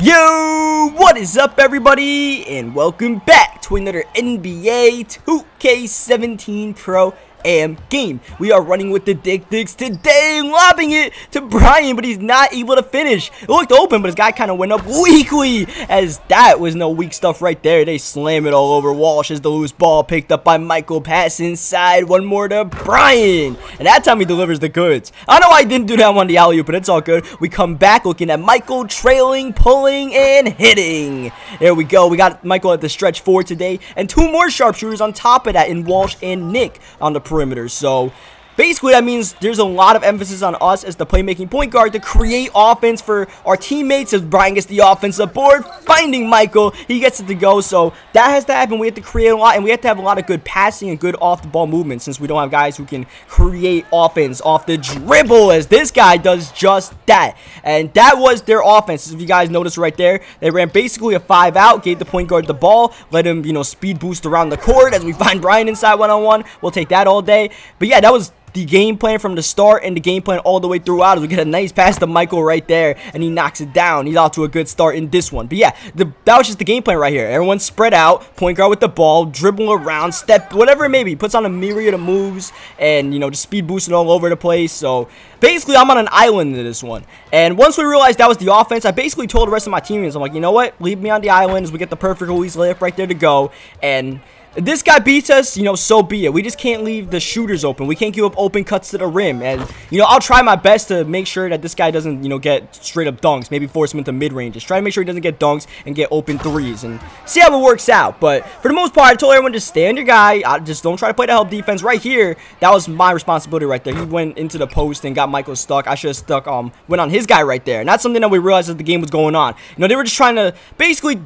Yo, what is up everybody, and welcome back to another NBA 2K17 Pro AM game. We are running with the Dick Dicks today, lobbing it to Brian, but he's not able to finish. It looked open, but his guy kind of went up weakly, as that was no weak stuff right there. They slam it all over Walsh as the loose ball picked up by Michael, pass inside, one more to Brian, and that time he delivers the goods. I don't know why I didn't do that on the alley-oop, but it's all good. We come back looking at Michael trailing, pulling, and hitting. There we go. We got Michael at the stretch 4 today, and 2 more sharpshooters on top of that in Walsh and Nick on the perimeter. So basically that means there's a lot of emphasis on us as the playmaking point guard to create offense for our teammates as Brian gets the offensive board, finding Michael, he gets it to go. So that has to happen. We have to create a lot, and we have to have a lot of good passing and good off the ball movement, since we don't have guys who can create offense off the dribble, as this guy does just that. And that was their offense. If you guys notice right there, they ran basically a 5-out, gave the point guard the ball, let him, speed boost around the court as we find Brian inside one-on-one. We'll take that all day. But yeah, that was the game plan from the start, and the game plan all the way throughout, as we get a nice pass to Michael right there, and he knocks it down. He's off to a good start in this one. But yeah, that was just the game plan right here. Everyone's spread out, point guard with the ball, dribble around, step, whatever it may be. He puts on a myriad of moves, and just speed boosting all over the place. So basically, I'm on an island in this one. And once we realized that was the offense, I basically told the rest of my teammates, I'm like, you know what? Leave me on the island as we get the perfect release layup right there to go. And if this guy beats us, so be it. We just can't leave the shooters open. We can't give up open cuts to the rim. And, I'll try my best to make sure that this guy doesn't, get straight up dunks. Maybe force him into mid-ranges. Try to make sure he doesn't get dunks and get open threes and see how it works out. But for the most part, I told everyone to stay on your guy. Just don't try to play the help defense right here. That was my responsibility right there. He went into the post and got Michael stuck. I should have went on his guy right there. And that's something that we realized as the game was going on. They were just trying to basically,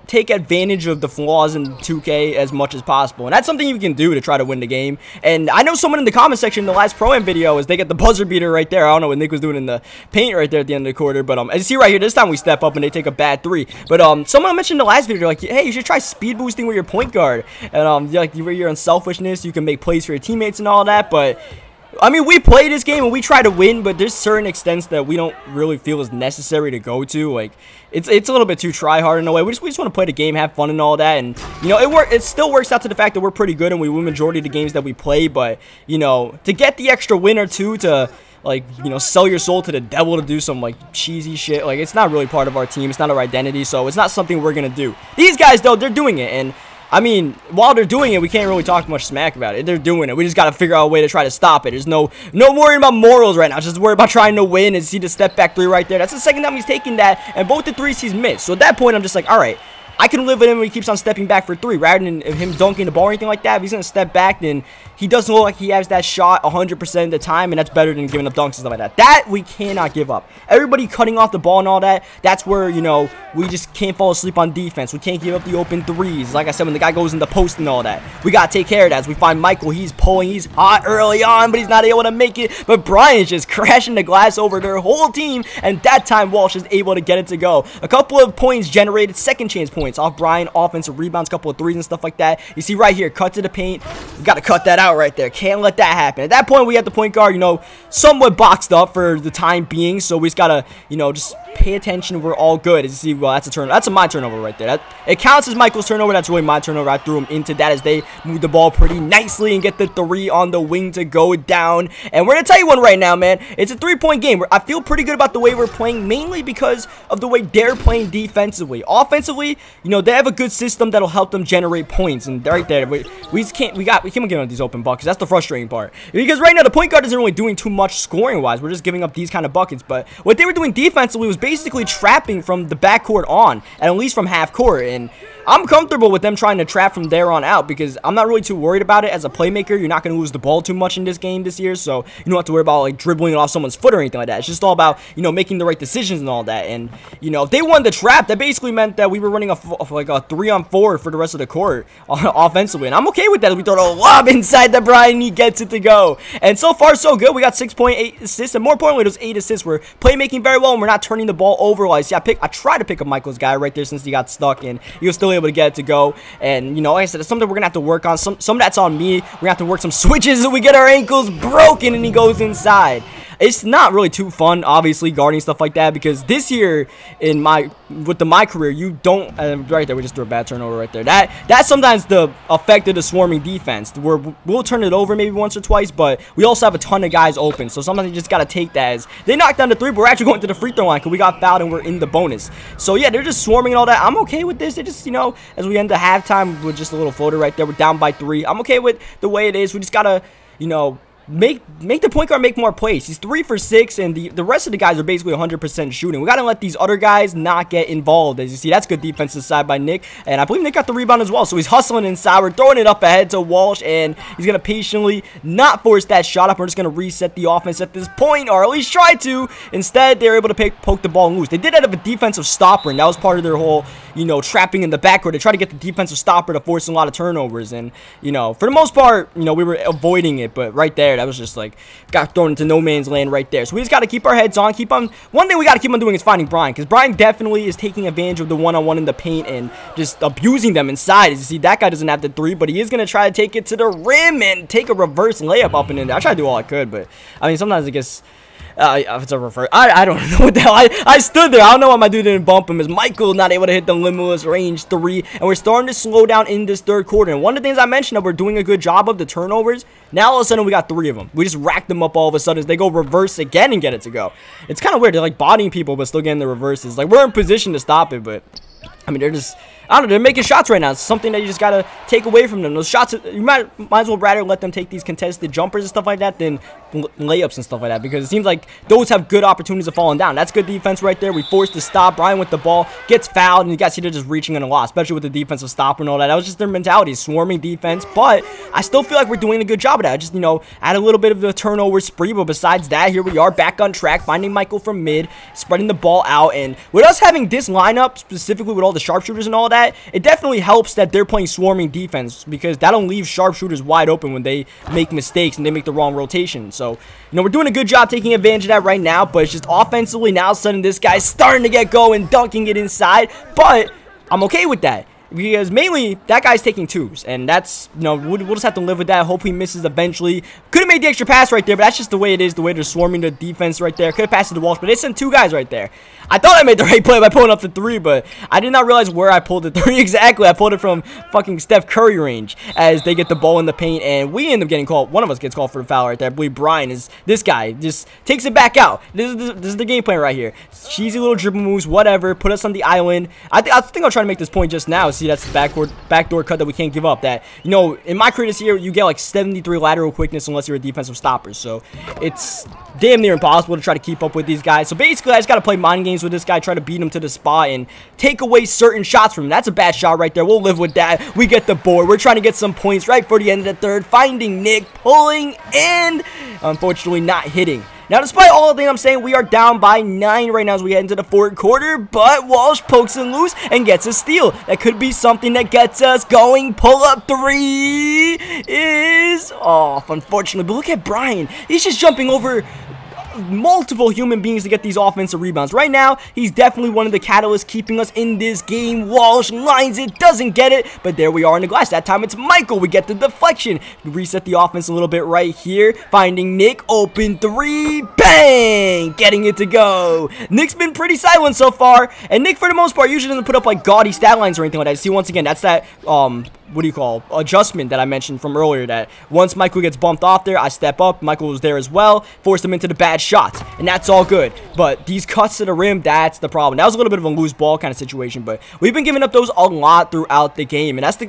take advantage of the flaws in 2K as much as possible, and that's something you can do to try to win the game. And I know someone in the comment section in the last Pro-Am video is they get the buzzer beater right there. I don't know what Nick was doing in the paint right there at the end of the quarter, but as you see right here, this time we step up and they take a bad 3. But someone mentioned in the last video, like, hey, you should try speed boosting with your point guard, and like your unselfishness, you can make plays for your teammates and all that. But I mean, we play this game and we try to win, but there's certain extents that we don't really feel is necessary to go to. Like, it's a little bit too try hard in a way. We just want to play the game, have fun and all that. And, it still works out to the fact that we're pretty good and we win majority of the games that we play. But, to get the extra win or two to, like, sell your soul to the devil to do some, like, cheesy shit, like, it's not really part of our team. It's not our identity, so it's not something we're going to do. These guys, though, they're doing it, and I mean, while they're doing it, we can't really talk much smack about it. They're doing it. We just got to figure out a way to try to stop it. There's no worrying about morals right now. Just worry about trying to win and see the step back 3 right there. That's the second time he's taken that, and both the 3s he's missed. So at that point, I'm just like, all right, I can live with him when he keeps on stepping back for 3, rather than him dunking the ball or anything like that. If he's going to step back, then he doesn't look like he has that shot 100% of the time, and that's better than giving up dunks and stuff like that. That we cannot give up. Everybody cutting off the ball and all that, that's where, we just can't fall asleep on defense. We can't give up the open 3s. Like I said, when the guy goes in the post and all that, we got to take care of that. As we find Michael, he's pulling, he's hot early on, but he's not able to make it. But Brian's just crashing the glass over their whole team, and that time Walsh is able to get it to go. A couple of points generated, second chance points off Brian, offensive rebounds, couple of 3s and stuff like that. You see right here, cut to the paint. We got to cut that out right there. Can't let that happen. At that point, we have the point guard, somewhat boxed up for the time being. So we just got to, just pay attention. We're all good. As you see, well, that's a turnover. That's my turnover right there. It counts as Michael's turnover. That's really my turnover. I threw him into that as they moved the ball pretty nicely and get the 3 on the wing to go down. And we're going to tell you one right now, man. It's a 3-point game. I feel pretty good about the way we're playing, mainly because of the way they're playing defensively. Offensively, they have a good system that'll help them generate points. And right there, we just can't, we can't get on these open buckets. That's the frustrating part. Because right now, the point guard isn't really doing too much scoring-wise. We're just giving up these kind of buckets. But what they were doing defensively was basically trapping from the backcourt on, and at least from half court. And I'm comfortable with them trying to trap from there on out, because I'm not really too worried about it. As a playmaker, you're not going to lose the ball too much in this game this year, so you don't have to worry about, like, dribbling it off someone's foot or anything like that. It's just all about, making the right decisions and all that. And, if they won the trap, that basically meant that we were running a 3-on-4 for the rest of the court offensively, and I'm okay with that. We throw a lob inside the Brian, he gets it to go. And so far, so good. We got 6.8 assists, and more importantly, those 8 assists. We're playmaking very well, and we're not turning the ball over. Like, see, I tried to pick up Michael's guy right there since he got stuck, and he was still able to get it to go. And, like I said, it's something we're going to have to work on. Some of that's on me. We're going to have to work some switches so we get our ankles broken and he goes inside. it's not really too fun, obviously, guarding stuff like that, because this year in my career, you don't right there, we just threw a bad turnover right there. That's sometimes the effect of the swarming defense, where we'll turn it over maybe once or twice, but we also have a ton of guys open, so sometimes you just got to take that as they knocked down the 3, but we're actually going to the free throw line because we got fouled and we're in the bonus. So yeah, they're just swarming and all that. I'm okay with this. They just, you know, as we end the halftime with just a little floater right there, we're down by 3. I'm okay with the way it is. We just gotta, you know, make the point guard make more plays. He's 3 for 6, and the rest of the guys are basically 100% shooting. We gotta let these other guys not get involved. As you see, that's good defensive side by Nick, and I believe Nick got the rebound as well. So he's hustling inside. We're throwing it up ahead to Walsh, and he's gonna patiently not force that shot up. We're just gonna reset the offense at this point, or at least try to. Instead, they're able to poke the ball loose. They did that of a defensive stopper, and that was part of their whole, you know, trapping in the backcourt. They try to get the defensive stopper to force a lot of turnovers, and you know, for the most part, you know, we were avoiding it, but right there, that was just like got thrown into no man's land right there. So we just got to keep our heads on, one thing we got to keep on doing is finding Brian, because Brian definitely is taking advantage of the one-on-one in the paint and just abusing them inside. As you see, that guy doesn't have the 3, but he is going to try to take it to the rim and take a reverse layup up and in there. I tried to do all I could, but I mean, sometimes I guess if it's a reverse, I don't know what the hell. I stood there. I don't know why my dude didn't bump him. As Michael not able to hit the limitless range 3, and we're starting to slow down in this third quarter. And one of the things I mentioned that we're doing a good job of, the turnovers. Now all of a sudden we got 3 of them. We just racked them up all of a sudden as they go reverse again and get it to go. It's kind of weird. They're like bodying people but still getting the reverses. Like, we're in position to stop it, but I mean, they're just, I don't know, they're making shots right now. It's something that you just got to take away from them. Those shots, you might as well rather let them take these contested jumpers and stuff like that than layups and stuff like that, because it seems like those have good opportunities of falling down. That's good defense right there. We forced to stop. Brian with the ball gets fouled, and you guys see they're just reaching in a lot, especially with the defensive stopper and all that. That was just their mentality, swarming defense, but I still feel like we're doing a good job of that. Just, you know, add a little bit of the turnover spree, but besides that, here we are back on track, finding Michael from mid, spreading the ball out, and with us having this lineup, specifically with all the sharpshooters and all that, it definitely helps that they're playing swarming defense, because that'll leave sharpshooters wide open when they make mistakes and they make the wrong rotation. So, you know, we're doing a good job taking advantage of that right now, but it's just offensively now suddenly this guy's starting to get going, dunking it inside, but I'm okay with that, because mainly that guy's taking 2s, and that's, you know, we'll just have to live with that. Hope he misses eventually. Could have made the extra pass right there, but that's just the way it is, the way they're swarming the defense right there. Could have passed it to Walsh, but they sent 2 guys right there. I thought I made the right play by pulling up the 3, but I did not realize where I pulled the 3 exactly. I pulled it from fucking Steph Curry range as they get the ball in the paint, and we end up getting called. One of us gets called for a foul right there. I believe Brian is this guy. Just takes it back out. This is the game plan right here. Cheesy little dribble moves, whatever. Put us on the island. I think I'll try to make this point just now. See, that's the backdoor cut that we can't give up. That, you know, in my career this year, you get like 73 lateral quickness unless you're a defensive stopper. So it's damn near impossible to try to keep up with these guys. So basically, I just got to play mind games with this guy, try to beat him to the spot and take away certain shots from him. That's a bad shot right there. We'll live with that. We get the board. We're trying to get some points right for the end of the third. Finding Nick, pulling, and unfortunately not hitting. Now, despite all the things I'm saying, we are down by 9 right now as we head into the fourth quarter, but Walsh pokes it loose and gets a steal. That could be something that gets us going. Pull-up 3 is off, unfortunately. But look at Brian. He's just jumping over multiple human beings to get these offensive rebounds. Right now, he's definitely one of the catalysts keeping us in this game. Walsh lines it, doesn't get it, but there we are in the glass. That time it's Michael. We get the deflection. We reset the offense a little bit right here. Finding Nick, open 3, bang! Getting it to go. Nick's been pretty silent so far, and Nick, for the most part, usually doesn't put up like gaudy stat lines or anything like that. See, once again, that's that what do you call, adjustment that I mentioned from earlier, that once Michael gets bumped off there, I step up. Michael was there as well, forced him into the bad shots, and that's all good. But these cuts to the rim, that's the problem. That was a little bit of a loose ball kind of situation, but we've been giving up those a lot throughout the game, and that's the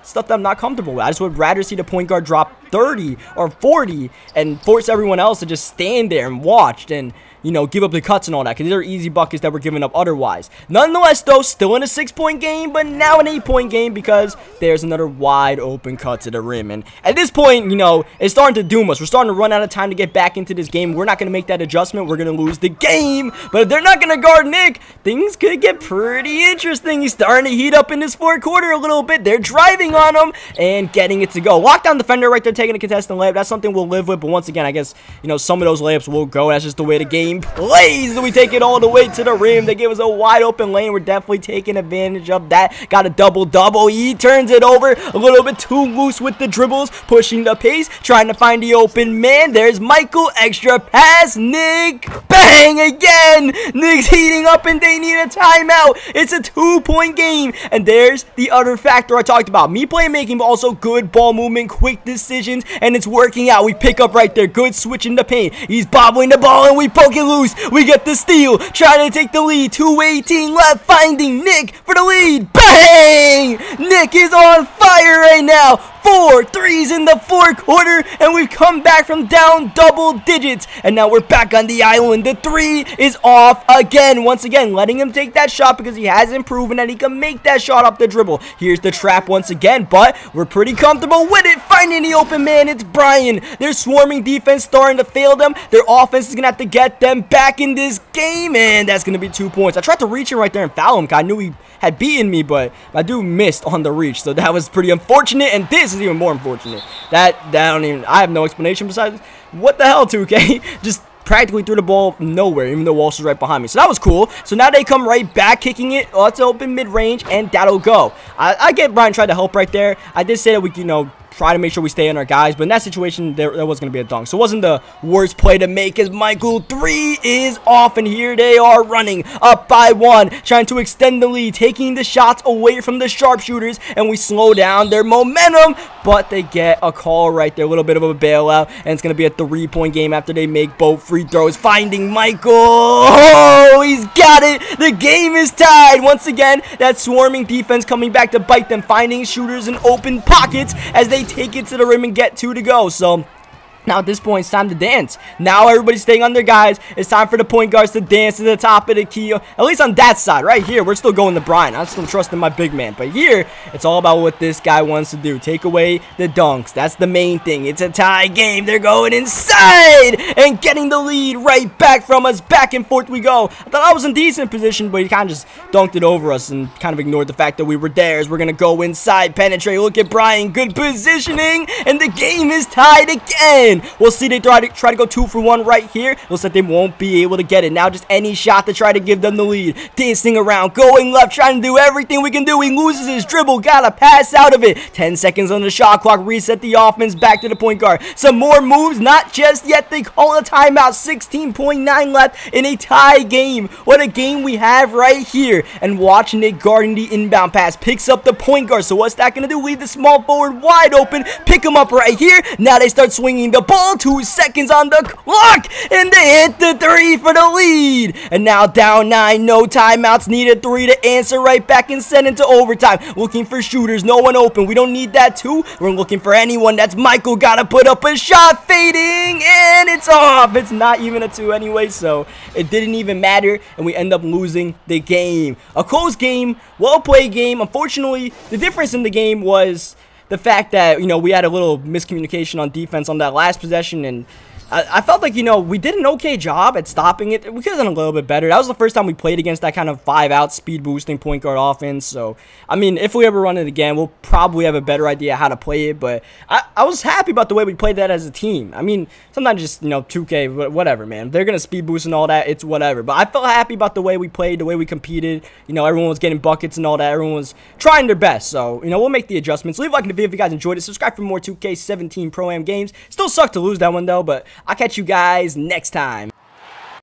stuff that I'm not comfortable with. I just would rather see the point guard drop 30 or 40 and force everyone else to just stand there and watch and, you know, give up the cuts and all that, because these are easy buckets that we're giving up otherwise. Nonetheless, though, still in a 6-point game, but now an 8-point game, because there's another wide open cut to the rim. And at this point, you know, it's starting to doom us. We're starting to run out of time to get back into this game. We're not going to make that adjustment. We're going to lose the game. But if they're not going to guard Nick, things could get pretty interesting. He's starting to heat up in this fourth quarter a little bit. They're driving on him and getting it to go. Lockdown defender right there, taking a contested layup. That's something we'll live with. But once again, I guess, you know, some of those layups will go. That's just the way the game plays. We take it all the way to the rim. They give us a wide open lane. We're definitely taking advantage of that. Got a double-double. He turns it over a little bit too loose with the dribbles, pushing the pace, trying to find the open man. There's Michael. Extra pass. Nick. Bang again. Nick's heating up and they need a timeout. It's a 2-point game. And there's the other factor I talked about. Me playmaking, but also good ball movement, quick decisions, and it's working out. We pick up right there. Good switch in the paint. He's bobbling the ball and we poke it loose. We get the steal. Trying to take the lead. 2:18 left. Finding Nick for the lead. Bang! Nick is on fire right now. 4 threes in the fourth quarter, and we've come back from down double digits, and now we're back on the island. The 3 is off again. Once again, letting him take that shot because he hasn't proven that he can make that shot off the dribble. Here's the trap once again, but we're pretty comfortable with it. Finding the open man, it's Brian. Their swarming defense starting to fail them. Their offense is going to have to get them back in this game, and that's going to be 2 points. I tried to reach him right there and foul him because I knew he had beaten me, but my dude missed on the reach, so that was pretty unfortunate, and this is even more unfortunate. I have no explanation besides, what the hell, 2K? Just practically threw the ball nowhere, even though Walsh was right behind me. So that was cool. So now they come right back, kicking it. Oh, it's open mid-range, and that'll go. I get Brian tried to help right there. I did say that we, you know, try to make sure we stay on our guys, but in that situation, there was going to be a dunk. So it wasn't the worst play to make as Michael 3 is off, and here they are running up by 1, trying to extend the lead, taking the shots away from the sharpshooters, and we slow down their momentum, but they get a call right there, a little bit of a bailout, and it's going to be a 3-point game after they make both free throws. Finding Michael. Oh, he's got it. The game is tied. Once again, that swarming defense coming back to bite them, finding shooters in open pockets as they take it to the rim and get 2 to go. So now at this point, it's time to dance. Now everybody's staying on their guys. It's time for the point guards to dance to the top of the key. At least on that side, right here, we're still going to Brian. I'm still trusting my big man. But here, it's all about what this guy wants to do. Take away the dunks. That's the main thing. It's a tie game. They're going inside and getting the lead right back from us. Back and forth we go. I thought I was in decent position, but he kind of just dunked it over us and kind of ignored the fact that we were there. As we're going to go inside, penetrate. Look at Brian. Good positioning. And the game is tied again. We'll see they try to go 2 for 1 right here. Looks like they won't be able to get it. Now just any shot to try to give them the lead. Dancing around, going left, trying to do everything we can do. He loses his dribble, gotta pass out of it. 10 seconds on the shot clock, reset the offense, back to the point guard. Some more moves, not just yet. They call a timeout. 16.9 left in a tie game. What a game we have right here. And watch Nick guarding the inbound pass. Picks up the point guard. So what's that gonna do? Leave the small forward wide open. Pick him up right here. Now they start swinging the ball. 2 seconds on the clock, and they hit the 3 for the lead. And now down 9, no timeouts needed. 3 to answer right back and send into overtime. Looking for shooters, no one open. We don't need that 2. We're looking for anyone. That's Michael. Gotta put up a shot, fading, and it's off. It's not even a 2 anyway, so it didn't even matter, and we end up losing the game. A close game, well-played game. Unfortunately, the difference in the game was the fact that, you know, we had a little miscommunication on defense on that last possession, and I felt like, you know, we did an okay job at stopping it. We could have done a little bit better. That was the first time we played against that kind of 5-out speed boosting point guard offense. So, I mean, if we ever run it again, we'll probably have a better idea how to play it. But I was happy about the way we played that as a team. I mean, sometimes just, you know, 2K, whatever, man. They're going to speed boost and all that. It's whatever. But I felt happy about the way we played, the way we competed. You know, everyone was getting buckets and all that. Everyone was trying their best. So, you know, we'll make the adjustments. Leave a like in the video if you guys enjoyed it. Subscribe for more 2K17 Pro-Am games. Still sucked to lose that one, though. But I'll catch you guys next time.